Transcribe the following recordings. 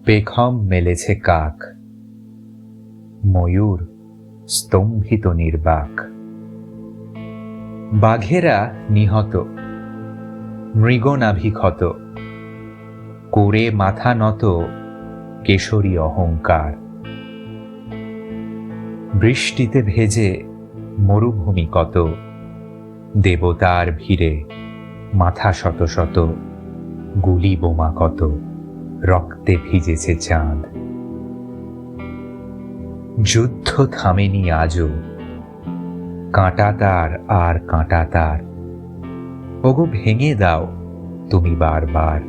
পেখম মেলেছে কাক, ময়ূর স্তম্ভিত নির্বাক। বাঘেরা নিহত, মৃগনাভিক্ষত, করে মাথা নত কেশরী অহংকার। বৃষ্টিতে ভেজে মরুভূমি কত, দেবতার ভিড়ে মাথা শত শত, গুলি বোমা কত, রক্তে ভিজেছে চাঁদ। যুদ্ধ থামেনি আজও, কাঁটাতার আর কাঁটাতার, ওগো ভেঙে দাও তুমি বারবার।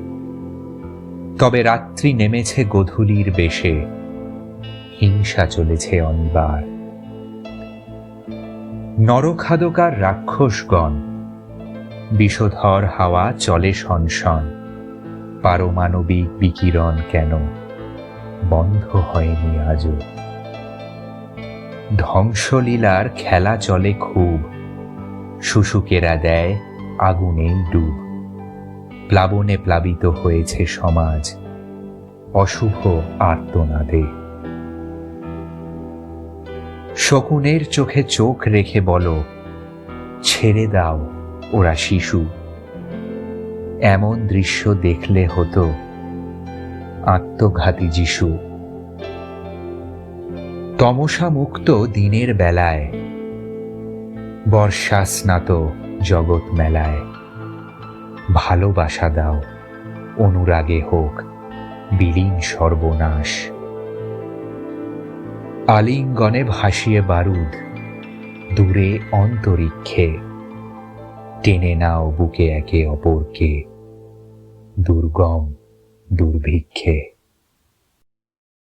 তবে রাত্রি নেমেছে গোধূলির বেশে, হিংসা চলেছে অনিবার। নরখাদকার রাক্ষসগণ, বিষধর হাওয়া চলে শনশন। পারমাণবিক বিকিরণ কেন বন্ধ হয়নি আজও? ধ্বংসলীলার খেলা চলে খুব, শুশুকেরা দেয় আগুনেই ডুব। প্লাবনে প্লাবিত হয়েছে সমাজ, অশুভ আর্তনাদে। শকুনের চোখে চোখ রেখে বলো, ছেড়ে দাও ওরা শিশু। এমন দৃশ্য দেখলে হতো আত্মঘাতী যিশু। তমসা মুক্ত দিনের বেলায়, বর্ষা স্নাত জগৎ মেলায়, ভালোবাসা দাও অনুরাগে হোক বিলীন সর্বনাশ। আলিঙ্গনে ভাসিয়ে বারুদ দূরে অন্তরিক্ষে, টেনে নাও বুকে একে অপরকে দুর্গম দুর্ভিক্ষে।